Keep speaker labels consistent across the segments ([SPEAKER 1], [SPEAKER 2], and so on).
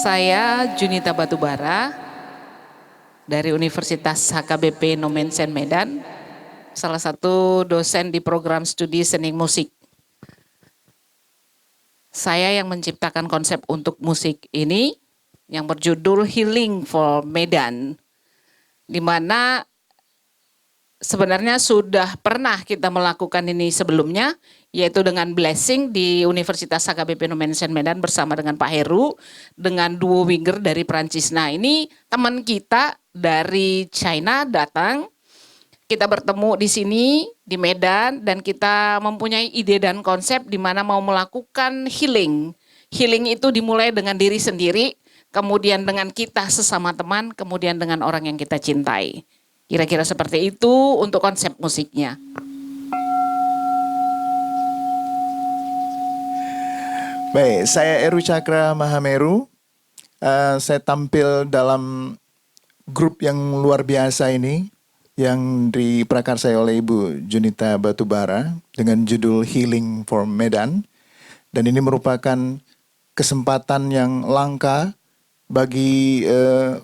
[SPEAKER 1] Saya Junita Batubara dari Universitas HKBP Nomensen Medan, salah satu dosen di program studi seni musik. Saya yang menciptakan konsep untuk musik ini yang berjudul Healing for Medan, di mana sebenarnya sudah pernah kita melakukan ini sebelumnya, yaitu dengan Blessing di Universitas HKBP Nomensen Medan bersama dengan Pak Heru, dengan duo winger dari Prancis. Nah, ini teman kita dari China datang, kita bertemu di sini di Medan, dan kita mempunyai ide dan konsep di mana mau melakukan healing. Healing itu dimulai dengan diri sendiri, kemudian dengan kita sesama teman, kemudian dengan orang yang kita cintai. Kira-kira seperti itu untuk konsep musiknya.
[SPEAKER 2] Baik, saya Eru Cakra Mahameru. Saya tampil dalam grup yang luar biasa ini yang diprakarsai oleh Ibu Junita Batubara dengan judul Healing for Medan. Dan ini merupakan kesempatan yang langka bagi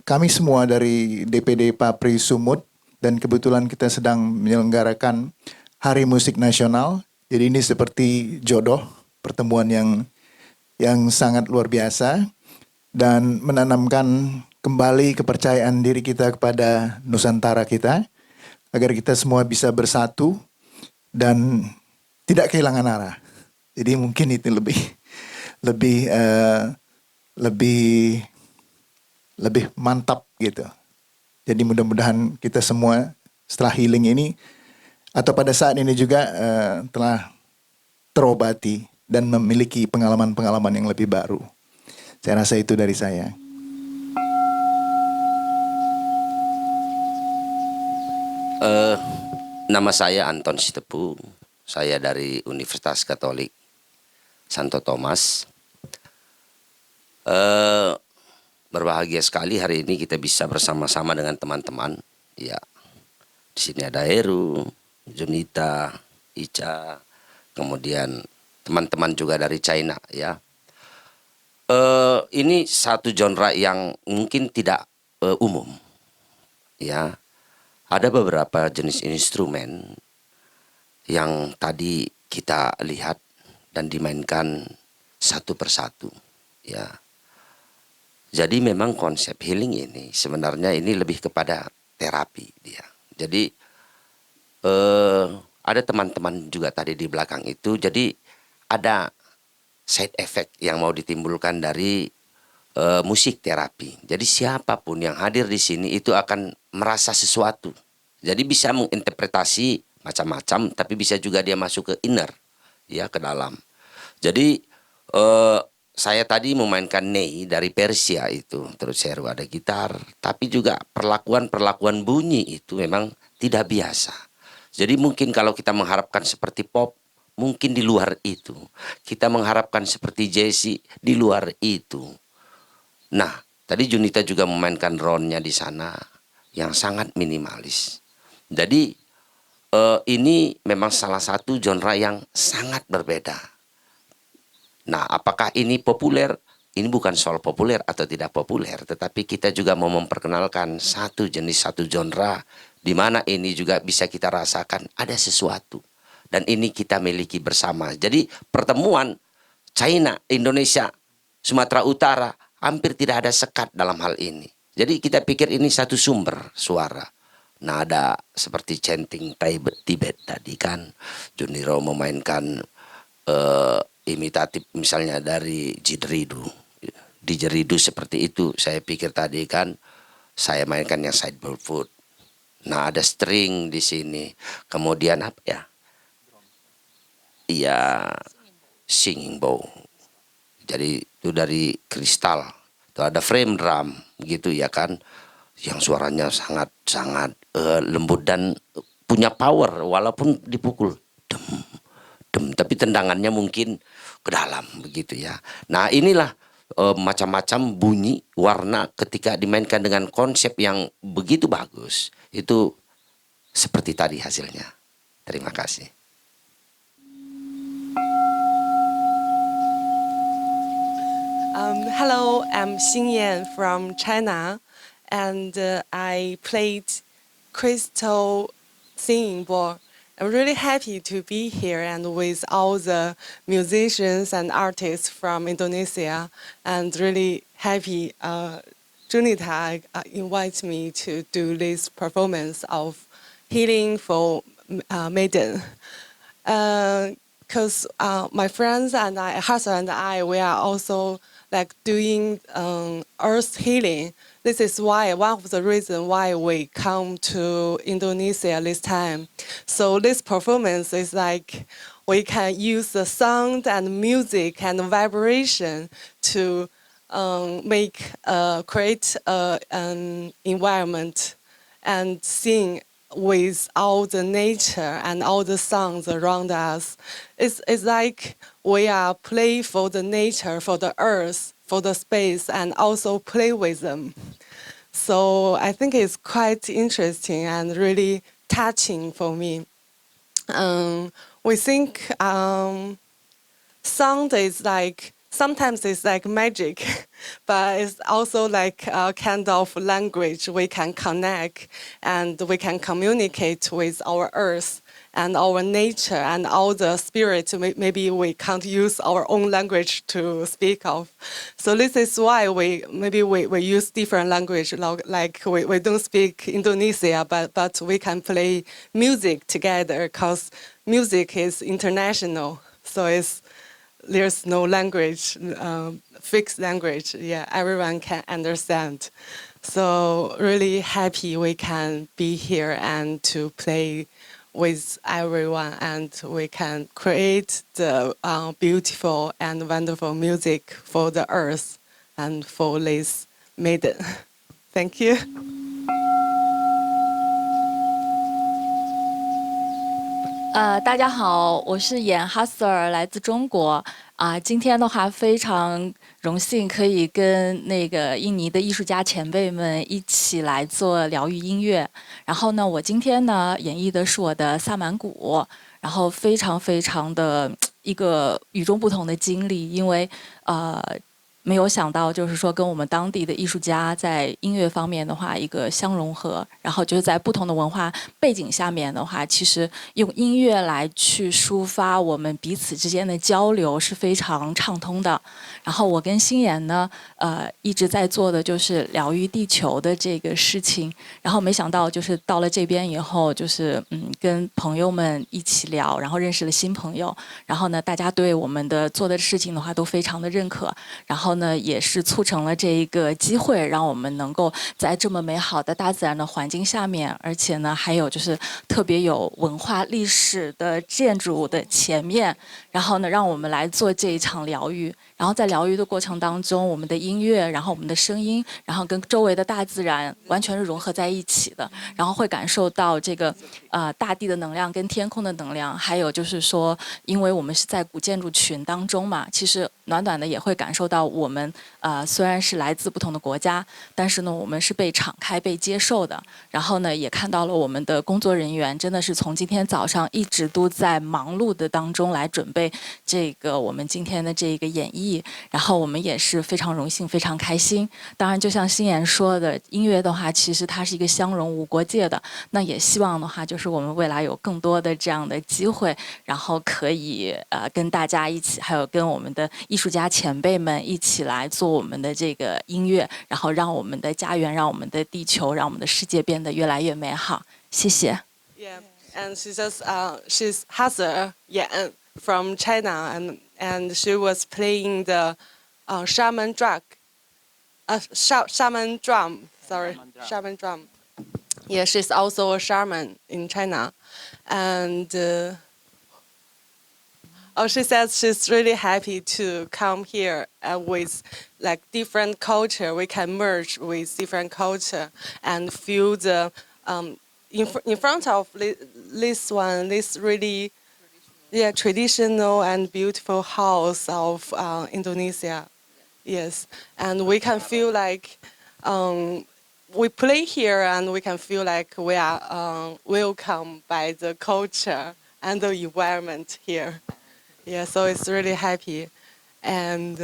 [SPEAKER 2] kami semua dari DPD Papri Sumut, dan kebetulan kita sedang menyelenggarakan Hari Musik Nasional. Jadi ini seperti jodoh, pertemuan yang sangat luar biasa dan menanamkan kembali kepercayaan diri kita kepada Nusantara kita, agar kita semua bisa bersatu dan tidak kehilangan arah. Jadi mungkin itu lebih mantap gitu. Jadi mudah-mudahan kita semua setelah healing ini atau pada saat ini juga telah terobati dan memiliki pengalaman-pengalaman yang lebih baru. Saya rasa itu dari saya.
[SPEAKER 3] Nama saya Anton Sitepu. Saya dari Universitas Katolik Santo Thomas. Berbahagia sekali hari ini kita bisa bersama-sama dengan teman-teman. Ya, di sini ada Heru, Junita, Ica, kemudian teman-teman juga dari China. Ya, ini satu genre yang mungkin tidak umum. Ya, ada beberapa jenis instrumen yang tadi kita lihat dan dimainkan satu persatu. Ya. Jadi memang konsep healing ini sebenarnya ini lebih kepada terapi dia. Jadi ada teman-teman juga tadi di belakang itu. Jadi ada side effect yang mau ditimbulkan dari musik terapi. Jadi siapapun yang hadir di sini itu akan merasa sesuatu. Jadi bisa menginterpretasi macam-macam, tapi bisa juga dia masuk ke inner, ya, ke dalam. Jadi saya tadi memainkan ney dari Persia itu, terus saya ada gitar, tapi juga perlakuan bunyi itu memang tidak biasa. Jadi mungkin kalau kita mengharapkan seperti pop, mungkin di luar itu. Kita mengharapkan seperti Jesse, di luar itu. Nah, tadi Junita juga memainkan drone-nya di sana yang sangat minimalis. Jadi ini memang salah satu genre yang sangat berbeda. Nah, apakah ini populer? Ini bukan soal populer atau tidak populer, tetapi kita juga mau memperkenalkan satu jenis, satu genre, di mana ini juga bisa kita rasakan ada sesuatu. Dan ini kita miliki bersama. Jadi pertemuan China, Indonesia, Sumatera Utara, hampir tidak ada sekat dalam hal ini. Jadi kita pikir ini satu sumber suara. Nah, ada seperti chanting Tibet tadi kan. Juniro memainkan imitatif misalnya dari didgeridoo seperti itu. Saya pikir tadi kan saya mainkan yang sideboard foot. Nah, ada string di sini. Kemudian apa ya? Iya, singing bowl. Jadi itu dari kristal. Itu ada frame drum gitu ya kan. Yang suaranya sangat lembut dan punya power walaupun dipukul. Tapi tendangannya mungkin ke dalam begitu ya. Nah, inilah macam-macam bunyi, warna ketika dimainkan dengan konsep yang begitu bagus. Itu seperti tadi hasilnya. Terima kasih.
[SPEAKER 4] Hello, I'm Xing Yan from China, and I played crystal singing board. I'm really happy to be here and with all the musicians and artists from Indonesia, and really happy Junita invited me to do this performance of Healing for Maiden. Because my friends and I, Hassel and I, we are also like doing earth healing. This is why one of the reasons why we come to Indonesia this time. So this performance is like we can use the sound and music and vibration to create an environment and sing with all the nature and all the sounds around us. It's like we are play for the nature, for the earth, for the space, and also play with them. So I think it's quite interesting and really touching for me. We think sound is like sometimes it's like magic, but it's also like a kind of language we can connect and we can communicate with our earth and our nature and all the spirit. Maybe we can't use our own language to speak of. So this is why we use different language. Like we don't speak Indonesia, but we can play music together because music is international. So there's no language, fixed language. Yeah, everyone can understand. So really happy we can be here and to play with everyone, and we can create the beautiful and wonderful music for the earth and for this maiden. Thank you.
[SPEAKER 5] 大家好，我是演哈瑟尔，来自中国。今天的话非常荣幸可以跟那个印尼的艺术家前辈们一起来做疗愈音乐。然后呢，我今天呢演绎的是我的萨满鼓，然后非常非常的一个与众不同的经历，因为没有想到，就是说跟我们当地的艺术家在音乐方面的话一个相融合，然后就是在不同的文化背景下面的话，其实用音乐来去抒发我们彼此之间的交流是非常畅通的。然后我跟星妍呢，一直在做的就是疗愈地球的这个事情。然后没想到就是到了这边以后，就是跟朋友们一起聊，然后认识了新朋友。然后呢，大家对我们的做的事情的话都非常的认可。然后呢，也是促成了这一个机会，让我们能够在这么美好的大自然的环境下面，而且呢，还有就是特别有文化历史的建筑的前面，然后呢，让我们来做这一场疗愈。然后在疗愈的过程当中，我们的音乐，然后我们的声音，然后跟周围的大自然完全是融合在一起的，然后会感受到这个大地的能量跟天空的能量，还有就是说，因为我们是在古建筑群当中嘛，其实暖暖的也会感受到我们虽然是来自不同的国家，但是呢，我们是被敞开、被接受的。然后呢，也看到了我们的工作人员真的是从今天早上一直都在忙碌的当中来准备这个我们今天的这个演绎。然后我们也是非常荣幸、非常开心。当然，就像星妍说的，音乐的话，其实它是一个相融无国界的。那也希望的话，就是我们未来有更多的这样的机会，然后可以跟大家一起，还有跟我们的艺术家前辈们一起来做我们的这个音乐，然后让我们的家园、让我们的地球、让我们的世界变得越来越美好。谢谢。
[SPEAKER 4] Yeah, and she's Hazel Yan from China, and she was playing the shaman shaman drum. Sorry, shaman drum. Yeah, she's also a shaman in China, and she says she's really happy to come here with like different culture. We can merge with different culture and feel the in front of this really traditional and beautiful house of Indonesia. Yes, and we can feel like we play here, and we can feel like we are welcomed by the culture and the environment here. Yeah, so it's really happy, and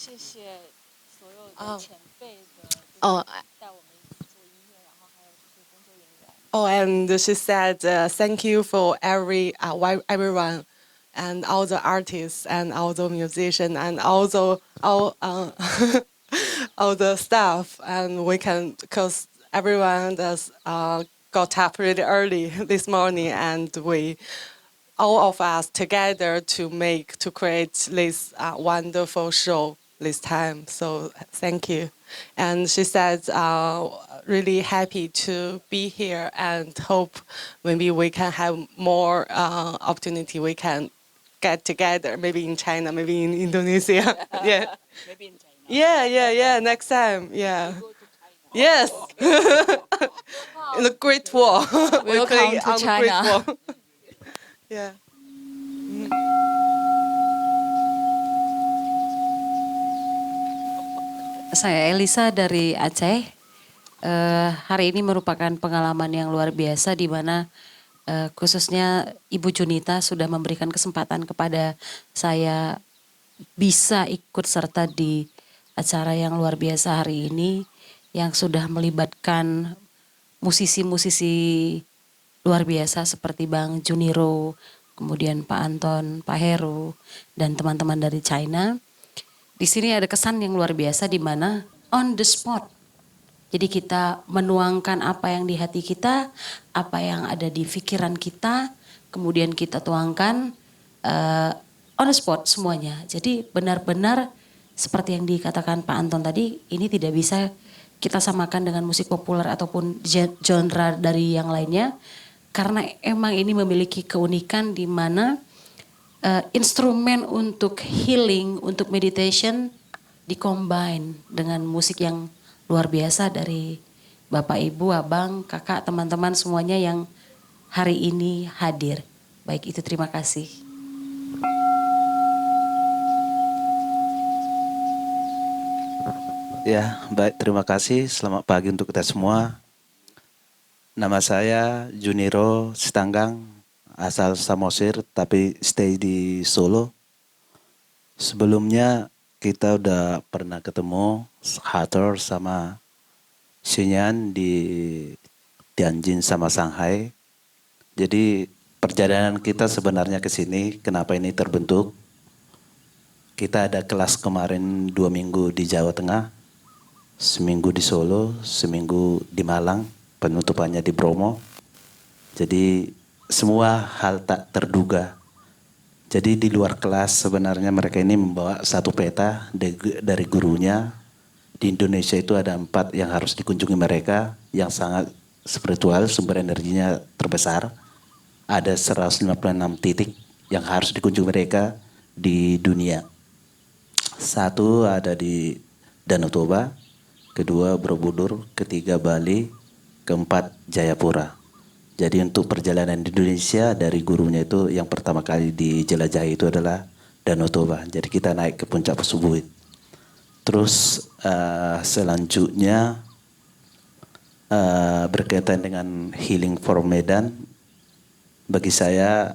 [SPEAKER 5] 谢谢所有
[SPEAKER 4] 哦
[SPEAKER 5] 的前辈的
[SPEAKER 4] 哦
[SPEAKER 5] 带我们一起做音乐，然后还有这些工作人员。
[SPEAKER 4] Oh, and she said, thank you for everyone, and all the artists, and all the musicians, and all the staff, and we can, because everyone does got up really early this morning, and we all of us together to create this wonderful show this time. So thank you. And she said, really happy to be here and hope maybe we can have more opportunity. We can get together, maybe in China, maybe in Indonesia. Yeah.
[SPEAKER 1] Maybe in China.
[SPEAKER 4] Yeah. Next time. Yeah. Yes. In the Great Wall. We
[SPEAKER 5] Welcome
[SPEAKER 4] play
[SPEAKER 5] to
[SPEAKER 4] on the Great
[SPEAKER 5] China.
[SPEAKER 4] Wall. Yeah.
[SPEAKER 6] Saya Elisa dari Aceh. Hari ini merupakan pengalaman yang luar biasa di mana khususnya Ibu Junita sudah memberikan kesempatan kepada saya bisa ikut serta di acara yang luar biasa hari ini yang sudah melibatkan musisi-musisi luar biasa seperti Bang Juniro, kemudian Pak Anton, Pak Heru, dan teman-teman dari China. Di sini ada kesan yang luar biasa di mana on the spot. Jadi kita menuangkan apa yang di hati kita, apa yang ada di pikiran kita, kemudian kita tuangkan on the spot semuanya. Jadi benar-benar seperti yang dikatakan Pak Anton tadi, ini tidak bisa kita samakan dengan musik populer ataupun genre dari yang lainnya. Karena emang ini memiliki keunikan di mana instrumen untuk healing, untuk meditation dikombine dengan musik yang luar biasa dari Bapak, Ibu, Abang, Kakak, teman-teman semuanya yang hari ini hadir. Baik itu, terima kasih.
[SPEAKER 7] Ya, baik, terima kasih. Selamat pagi untuk kita semua. Nama saya Juniro Sitanggang, asal Samosir tapi stay di Solo. Sebelumnya kita udah pernah ketemu Hathor sama Xinyan di Tianjin sama Shanghai. Jadi perjalanan kita sebenarnya ke sini, kenapa ini terbentuk? Kita ada kelas kemarin 2 minggu di Jawa Tengah, seminggu di Solo, seminggu di Malang, penutupannya di Bromo. Jadi semua hal tak terduga. Jadi di luar kelas sebenarnya mereka ini membawa satu peta dari gurunya. Di Indonesia itu ada 4 yang harus dikunjungi mereka, yang sangat spiritual, sumber energinya terbesar. Ada 156 titik yang harus dikunjungi mereka di dunia. 1 ada di Danau Toba, 2 Borobudur, 3 Bali, 4 Jayapura. Jadi untuk perjalanan di Indonesia dari gurunya itu yang pertama kali dijelajahi itu adalah Danau Toba. Jadi kita naik ke puncak Pesubuit. Terus selanjutnya berkaitan dengan Healing for Medan. Bagi saya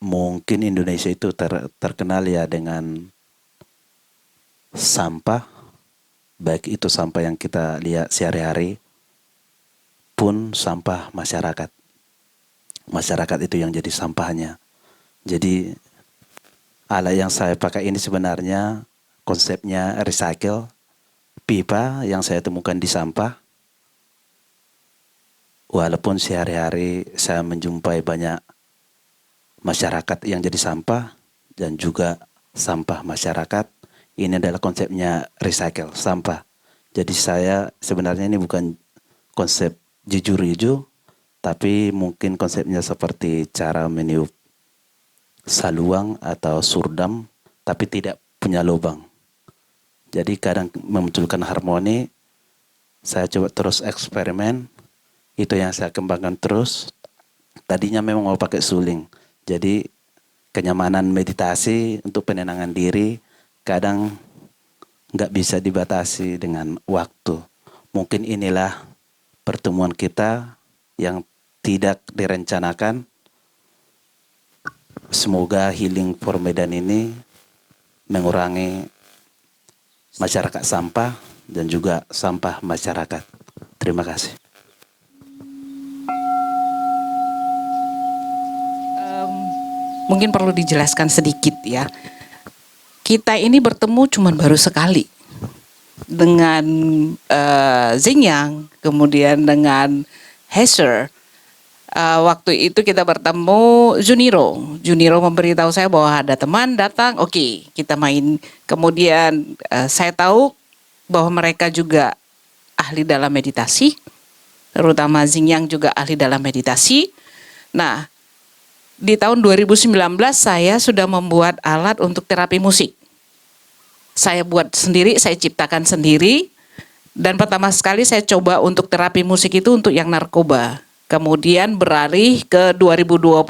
[SPEAKER 7] mungkin Indonesia itu terkenal ya dengan sampah. Baik itu sampah yang kita lihat sehari-hari pun sampah masyarakat. Masyarakat itu yang jadi sampahnya. Jadi alat yang saya pakai ini sebenarnya konsepnya recycle. Pipa yang saya temukan di sampah. Walaupun sehari-hari saya menjumpai banyak masyarakat yang jadi sampah dan juga sampah masyarakat, ini adalah konsepnya recycle, sampah. Jadi saya sebenarnya ini bukan konsep jujur hijau, tapi mungkin konsepnya seperti cara meniup saluang atau surdam, tapi tidak punya lubang. Jadi kadang memunculkan harmoni, saya coba terus eksperimen, itu yang saya kembangkan terus. Tadinya memang mau pakai suling, jadi kenyamanan meditasi untuk penenangan diri, kadang nggak bisa dibatasi dengan waktu. Mungkin inilah pertemuan kita yang tidak direncanakan. Semoga Healing for Medan ini mengurangi masyarakat sampah dan juga sampah masyarakat. Terima kasih.
[SPEAKER 1] Mungkin perlu dijelaskan sedikit ya. Kita ini bertemu cuman baru sekali dengan Xingyang, kemudian dengan Hesser. Waktu itu kita bertemu Juniro. Juniro memberitahu saya bahwa ada teman datang, oke, kita main. Kemudian saya tahu bahwa mereka juga ahli dalam meditasi, terutama Xingyang juga ahli dalam meditasi. Nah, di tahun 2019 saya sudah membuat alat untuk terapi musik. Saya buat sendiri, saya ciptakan sendiri. Dan pertama sekali saya coba untuk terapi musik itu untuk yang narkoba. Kemudian beralih ke 2020,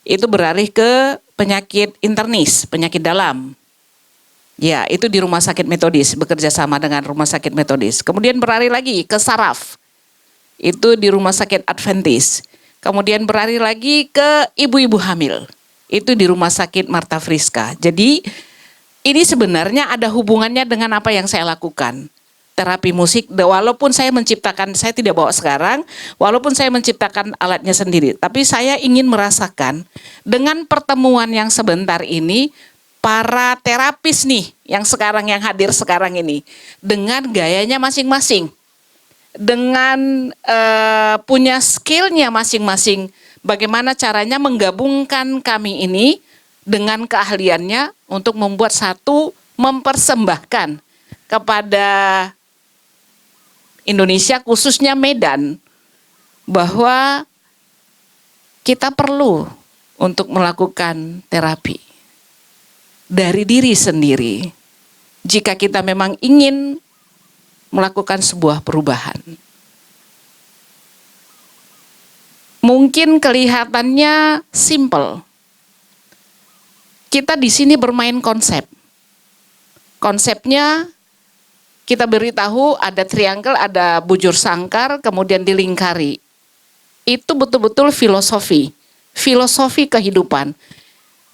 [SPEAKER 1] itu beralih ke penyakit internis, penyakit dalam. Ya, itu di Rumah Sakit Metodis, bekerja sama dengan Rumah Sakit Metodis. Kemudian beralih lagi ke saraf, itu di Rumah Sakit Adventist. Kemudian beralih lagi ke ibu-ibu hamil, itu di Rumah Sakit Marta Friska. Jadi ini sebenarnya ada hubungannya dengan apa yang saya lakukan. Terapi musik, walaupun saya menciptakan, saya tidak bawa sekarang, walaupun saya menciptakan alatnya sendiri, tapi saya ingin merasakan dengan pertemuan yang sebentar ini, para terapis nih, yang hadir sekarang ini, dengan gayanya masing-masing, dengan punya skillnya masing-masing, bagaimana caranya menggabungkan kami ini dengan keahliannya untuk membuat satu, mempersembahkan kepada Indonesia, khususnya Medan, bahwa kita perlu untuk melakukan terapi dari diri sendiri jika kita memang ingin melakukan sebuah perubahan. Mungkin kelihatannya simple. Kita di sini bermain konsep. Konsepnya kita beritahu ada triangle, ada bujur sangkar, kemudian dilingkari. Itu betul-betul filosofi kehidupan.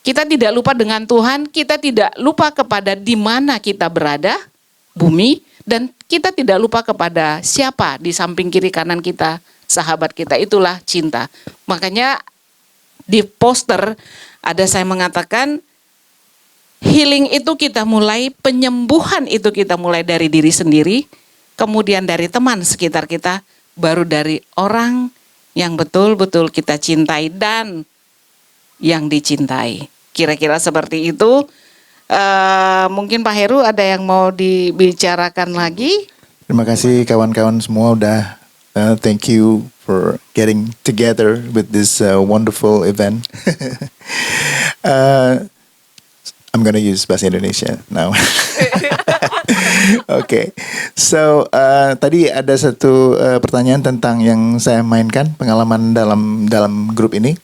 [SPEAKER 1] Kita tidak lupa dengan Tuhan, kita tidak lupa kepada di mana kita berada, bumi, dan kita tidak lupa kepada siapa di samping kiri kanan kita, sahabat kita, itulah cinta. Makanya di poster ada saya mengatakan, healing itu kita mulai, penyembuhan itu kita mulai dari diri sendiri, kemudian dari teman sekitar kita, baru dari orang yang betul-betul kita cintai dan yang dicintai. Kira-kira seperti itu. Mungkin Pak Heru ada yang mau dibicarakan lagi?
[SPEAKER 2] Terima kasih kawan-kawan semua udah thank you for getting together with this wonderful event. I'm gonna use bahasa Indonesia now. Okay, so tadi ada satu pertanyaan tentang yang saya mainkan, pengalaman dalam grup ini.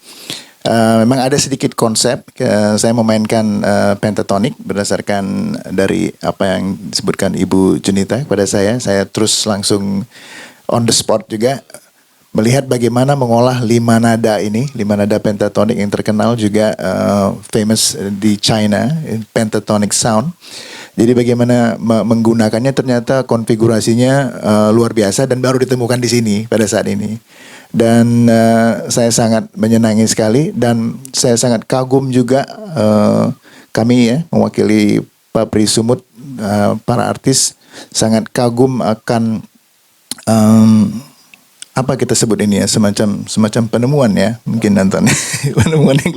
[SPEAKER 2] Memang ada sedikit konsep. Saya memainkan pentatonic berdasarkan dari apa yang disebutkan Ibu Junita kepada saya. Saya terus langsung on the spot juga melihat bagaimana mengolah 5 nada ini, 5 nada pentatonic yang terkenal juga famous di China, pentatonic sound. Jadi bagaimana menggunakannya, ternyata konfigurasinya luar biasa dan baru ditemukan di sini pada saat ini. Dan saya sangat menyenangi sekali dan saya sangat kagum juga kami ya mewakili Pak Pri Sumut, para artis sangat kagum akan apa kita sebut ini ya, semacam penemuan ya, mungkin nonton penemuan yang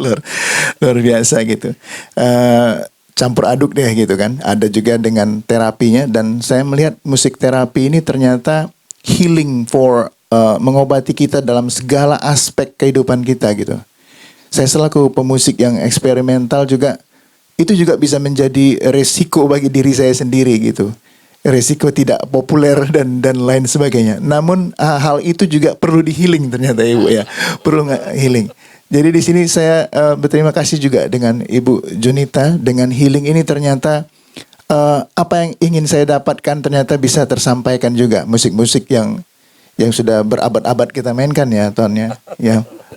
[SPEAKER 2] luar biasa gitu, campur aduk deh gitu kan. Ada juga dengan terapinya, dan saya melihat musik terapi ini ternyata healing for mengobati kita dalam segala aspek kehidupan kita gitu. Saya selaku pemusik yang eksperimental juga, itu juga bisa menjadi resiko bagi diri saya sendiri gitu. Resiko tidak populer dan lain sebagainya. Namun hal itu juga perlu di healing ternyata Ibu ya, perlu healing. Jadi di sini saya berterima kasih juga dengan Ibu Junita, dengan healing ini ternyata apa yang ingin saya dapatkan ternyata bisa tersampaikan juga. Musik-musik yang sudah berabad-abad kita mainkan ya Ton ya,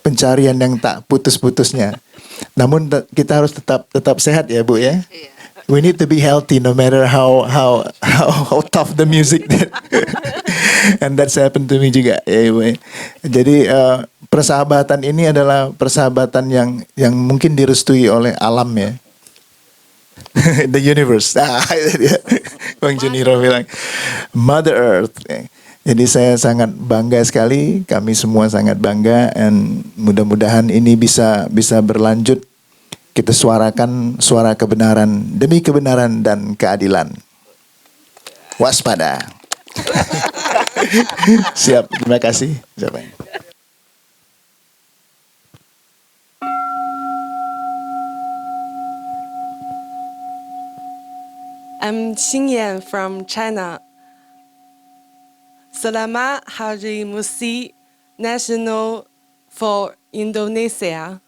[SPEAKER 2] pencarian yang tak putus-putusnya. Namun kita harus tetap sehat ya Bu ya. We need to be healthy no matter how tough the music that and that's happened to me juga. Anyway. Jadi persahabatan ini adalah persahabatan yang mungkin direstui oleh alam ya. The universe. Itu dia. Bang Juniro bilang Mother Earth. Jadi saya sangat bangga sekali, kami semua sangat bangga, dan mudah-mudahan ini bisa berlanjut. Kita suarakan suara kebenaran demi kebenaran dan keadilan. Waspada. Siap, terima kasih. Siapa?
[SPEAKER 4] I'm Xingyan from China. Selamat Hari Musik Nasional for Indonesia.